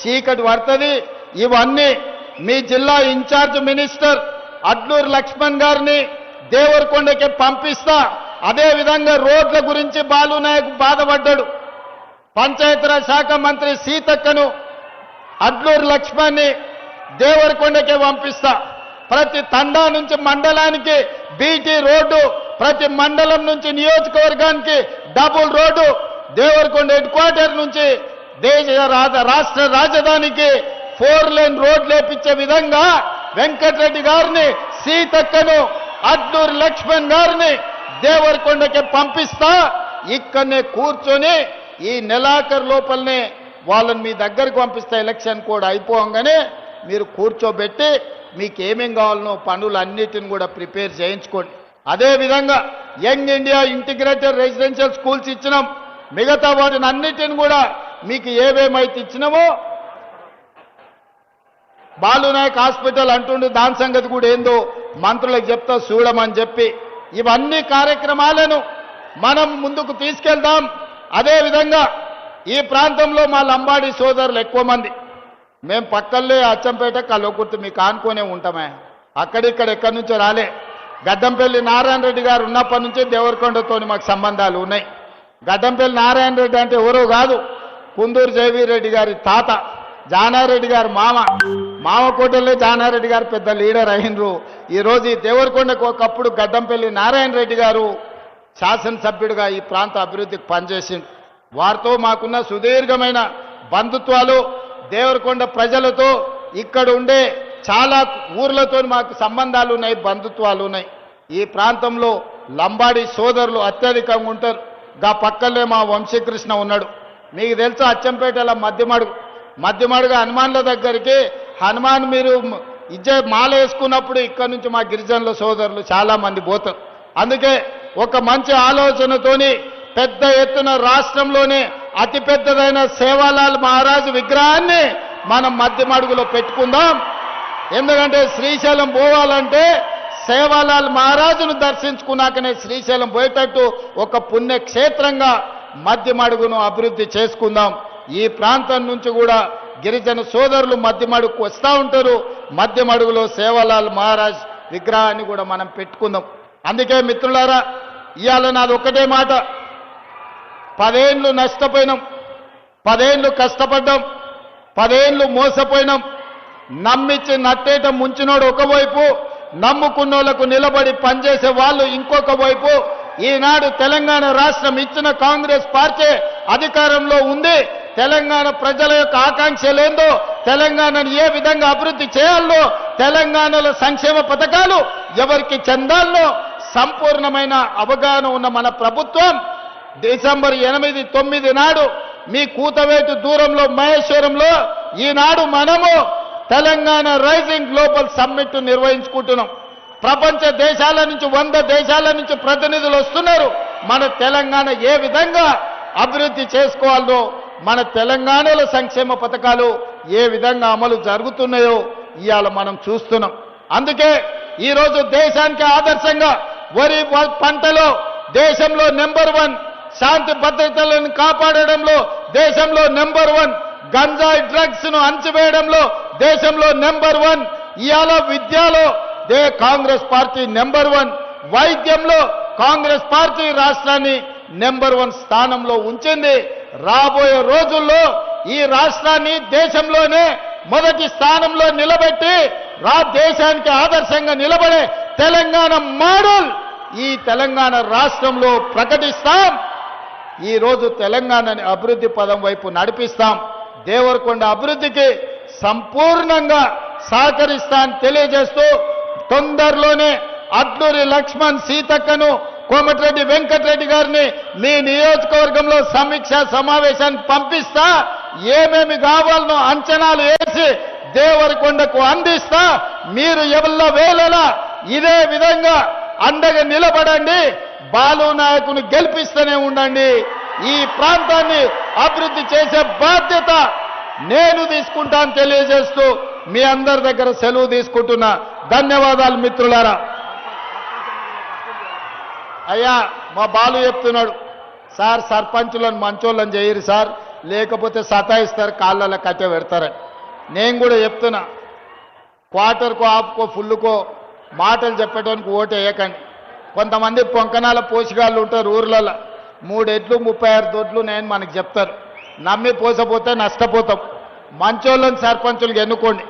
చీకటి పడుతుంది. ఇవన్నీ మీ జిల్లా ఇన్ఛార్జ్ మినిస్టర్ అడ్లూరు లక్ష్మణ్ గారిని దేవరకొండకి పంపిస్తా. అదేవిధంగా రోడ్ల గురించి బాలునాయక్ బాధపడ్డాడు. పంచాయతీరాజ్ శాఖ మంత్రి సీతక్కను అడ్లూరు లక్ష్మణ్ని దేవరకొండకే పంపిస్తా. ప్రతి తండా నుంచి మండలానికి బీటీ రోడ్డు, ప్రతి మండలం నుంచి నియోజకవర్గానికి double road, Devarakonda head quarter నుంచి రాష్ట్ర రాజధానికి 4 లేన్ రోడ్లు వేపించే విధంగా వెంకటరెడ్డి గారిని, సీతక్కను, అడ్లూరు లక్ష్మణ్ గారిని దేవరకొండకి పంపిస్తా. ఇక్కడనే కూర్చొని ఈ నెలాఖరు లోపలనే వాళ్ళని మీ దగ్గరకు పంపిస్తా. ఎలక్షన్ కూడా అయిపోగానే మీరు కూర్చోబెట్టి మీకు ఏమేం కావాలనో పనులన్నిటిని కూడా ప్రిపేర్ చేయించుకోండి. అదేవిధంగా young India integrated residential schools ఇచ్చినాం. మిగతా వాటిని అన్నిటిని కూడా మీకు ఏవేమైతే ఇచ్చినామో, బాలునాయక్ హాస్పిటల్ అంటుండే దాని సంగతి కూడా ఏందో మంత్రులకు చెప్తా చూడమని చెప్పి ఇవన్నీ కార్యక్రమాలను మనం ముందుకు తీసుకెళ్దాం. అదేవిధంగా ఈ ప్రాంతంలో మా లంబాడి సోదరులు ఎక్కువ మంది. మేము పక్కల్లే అచ్చంపేట కల్వకుర్తి మీకు ఆనుకునే ఉంటామే. అక్కడిక్కడ ఎక్కడి నుంచో రాలే. గడ్డంపల్లి నారాయణ రెడ్డి గారు ఉన్నప్పటి నుంచే దేవరకొండతో మాకు సంబంధాలు ఉన్నాయి. గడ్డంపల్లి నారాయణ రెడ్డి అంటే ఎవరో కాదు, కుందూరు జయవీర్ రెడ్డి గారి తాత, జానారెడ్డి గారు మామకోటలో జానారెడ్డి గారు పెద్ద లీడర్ అయినరు. ఈరోజు ఈ దేవరకొండకు ఒకప్పుడు గడ్డంపల్లి నారాయణ రెడ్డి గారు శాసనసభ్యుడిగా ఈ ప్రాంత అభివృద్ధికి పనిచేసిండు. వారితో మాకున్న సుదీర్ఘమైన బంధుత్వాలు, దేవరకొండ ప్రజలతో ఇక్కడ ఉండే చాలా ఊర్లతో మాకు సంబంధాలు ఉన్నాయి, బంధుత్వాలు ఉన్నాయి. ఈ ప్రాంతంలో లంబాడి సోదరులు అత్యధికంగా ఉంటారు. గా పక్కనే మా వంశీకృష్ణ ఉన్నాడు. మీకు తెలుసా అచ్చంపేటల మధ్యమడుగు హనుమాన్ల దగ్గరికి హనుమాన్ మీరు మాల వేసుకున్నప్పుడు ఇక్కడ నుంచి మా గిరిజనుల సోదరులు చాలా మంది పోతారు. అందుకే ఒక మంచి ఆలోచనతోని పెద్ద ఎత్తున రాష్ట్రంలోనే అతిపెద్దదైన సేవాలాల్ మహారాజు విగ్రహాన్ని మనం మధ్యమడుగులో పెట్టుకుందాం. ఎందుకంటే శ్రీశైలం పోవాలంటే సేవాలాల్ మహారాజును దర్శించుకున్నాకనే శ్రీశైలం పోయేటట్టు ఒక పుణ్యక్షేత్రంగా మధ్యమడుగును అభివృద్ధి చేసుకుందాం. ఈ ప్రాంతం నుంచి కూడా గిరిజన సోదరులు మధ్యమడుగుకు వస్తూ ఉంటారు. మధ్యమడుగులో సేవాలాల్ మహారాజ్ విగ్రహాన్ని కూడా మనం పెట్టుకుందాం. అందుకే మిత్రులారా, ఇవాళ నాది ఒకటే మాట, 10 ఏళ్ళు నష్టపోయినాం, 10 ఏళ్ళు కష్టపడ్డాం, 10 ఏళ్ళు మోసపోయినాం. నమ్మించి నట్టేట ముంచినోడు ఒకవైపు, నమ్ముకున్నోళ్లకు నిలబడి పనిచేసే వాళ్ళు ఇంకొక వైపు. ఈనాడు తెలంగాణ రాష్ట్రం ఇచ్చిన కాంగ్రెస్ పార్టీ అధికారంలో ఉంది. తెలంగాణ ప్రజల యొక్క ఆకాంక్షలేందో, తెలంగాణను ఏ విధంగా అభివృద్ధి చేయాలో, తెలంగాణలో సంక్షేమ పథకాలు ఎవరికి చెందాలో సంపూర్ణమైన అవగాహన ఉన్న మన ప్రభుత్వం డిసెంబర్ 8, 9 నాడు మీ కూతవేటు దూరంలో మహేశ్వరంలో ఈనాడు మనము తెలంగాణ రైజింగ్ గ్లోబల్ సమ్మిట్ నిర్వహించుకుంటున్నాం. ప్రపంచ దేశాల నుంచి 100 దేశాల నుంచి ప్రతినిధులు వస్తున్నారు. మన తెలంగాణ ఏ విధంగా అభివృద్ధి చేసుకోవాలో, మన తెలంగాణలో సంక్షేమ పథకాలు ఏ విధంగా అమలు జరుగుతున్నాయో ఇవాళ మనం చూస్తున్నాం. అందుకే ఈరోజు దేశానికి ఆదర్శంగా వరి పంటలో దేశంలో నెంబర్ 1, శాంతి భద్రతలను కాపాడడంలో దేశంలో నెంబర్ 1, గంజాయి డ్రగ్స్ ను అణచివేయడంలో దేశంలో నెంబర్ 1, ఇవాళ విద్యలో కాంగ్రెస్ పార్టీ నెంబర్ 1, వైద్యంలో కాంగ్రెస్ పార్టీ రాష్ట్రాన్ని నెంబర్ 1 స్థానంలో ఉంచింది. రాబోయే రోజుల్లో ఈ రాష్ట్రాన్ని దేశంలోనే మొదటి స్థానంలో నిలబెట్టి దేశానికి ఆదర్శంగా నిలబడే తెలంగాణ మోడల్ ఈ తెలంగాణ రాష్ట్రంలో ప్రకటిస్తాం. ఈ రోజు తెలంగాణని అభివృద్ధి పదం వైపు నడిపిస్తాం. దేవరకొండ అభివృద్ధికి సంపూర్ణంగా సహకరిస్తానని తెలియజేస్తూ తొందరలోనే అడ్లూరి లక్ష్మణ్, సీతక్కను, కోమటిరెడ్డి వెంకటరెడ్డి గారిని మీ నియోజకవర్గంలో సమీక్ష సమావేశానికి పంపిస్తా. ఏమేమి కావాలనో అంచనాలు వేసి దేవరకొండకు అందిస్తా. మీరు ఎవళ్ళ వేళలా ఇదే విధంగా అండగా నిలబడండి. బాలునాయకుని గెలిపిస్తూనే ఉండండి. ఈ ప్రాంతాన్ని అభివృద్ధి చేసే బాధ్యత నేను తీసుకుంటాను తెలియజేస్తూ మీ అందరి దగ్గర సెలవు తీసుకుంటున్నా. ధన్యవాదాలు మిత్రులారా. అయ్యా మా బాలు చెప్తున్నాడు, సార్ సర్పంచులను మంచోళ్ళని చేయరు సార్, లేకపోతే సతాయిస్తారు, కాళ్ళలో కట్టె పెడతారని. నేను కూడా చెప్తున్నా, క్వార్టర్కో హాఫ్కో ఫుల్కో మాటలు చెప్పడానికి ఓటు వేయకండి. కొంతమంది పొంకనాల పోషకాలు ఉంటారు ఊర్లలో, 3 ఎడ్లు 36 దొడ్లు నేను మనకు చెప్తారు. నమ్మి పోసపోతే నష్టపోతాం. మంచోళ్ళని సర్పంచులకు ఎన్నుకోండి,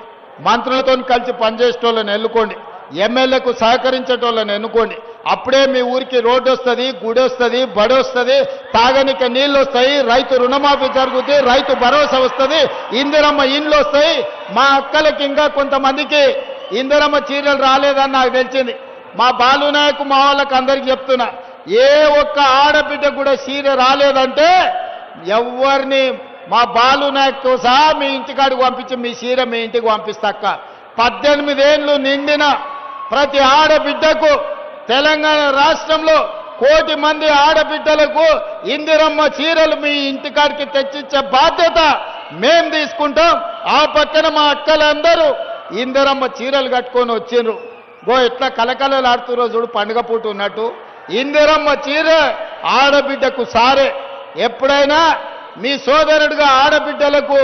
మంత్రులతో కలిసి పనిచేసేటోళ్ళని ఎన్నుకోండి, ఎమ్మెల్యేకు సహకరించేటోళ్ళని ఎన్నుకోండి. అప్పుడే మీ ఊరికి రోడ్డు వస్తుంది, గుడి వస్తుంది, బడి వస్తుంది, తాగనిక నీళ్ళు వస్తాయి, రైతు రుణమాఫీ జరుగుతుంది, రైతు భరోసా వస్తుంది, ఇందిరమ్మ ఇండ్లు వస్తాయి. మా అక్కలకి ఇంకా కొంతమందికి ఇందిరమ్మ చీరలు రాలేదని నాకు తెలిసింది. మా బాలునాయకు మా వాళ్ళకి అందరికి చెప్తున్నా, ఏ ఒక్క ఆడబిడ్డ కూడా చీర రాలేదంటే ఎవరిని మా బాలునాయకుతో సహా మీ ఇంటికాడికి పంపించి మీ చీర మీ ఇంటికి పంపిస్తాక్క. 18 ఏళ్ళు నిండిన ప్రతి ఆడబిడ్డకు తెలంగాణ రాష్ట్రంలో 1 కోటి మంది ఆడబిడ్డలకు ఇందిరమ్మ చీరలు మీ ఇంటికాడికి తెచ్చిచ్చే బాధ్యత మేం తీసుకుంటాం. ఆ పక్కన మా అక్కలందరూ ఇందిరమ్మ చీరలు కట్టుకొని వచ్చిండ్రు. ఎట్లా కలకలలాడుతురో చూడు, పండుగ పూట ఉన్నట్టు. ఇందిరమ్మ చీర ఆడబిడ్డకు సారే. ఎప్పుడైనా మీ సోదరుడిగా ఆడబిడ్డలకు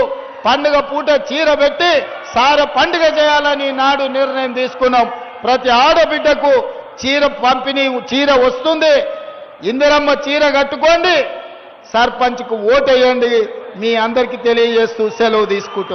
పండుగ పూట చీర పెట్టి సార పండుగ చేయాలని నాడు నిర్ణయం తీసుకున్నాం. ప్రతి ఆడబిడ్డకు చీర పంపిణీ, చీర వస్తుంది. ఇందిరమ్మ చీర కట్టుకోండి, సర్పంచ్కు ఓటేయండి. మీ అందరికీ తెలియజేస్తూ సెలవు తీసుకుంటున్నాను.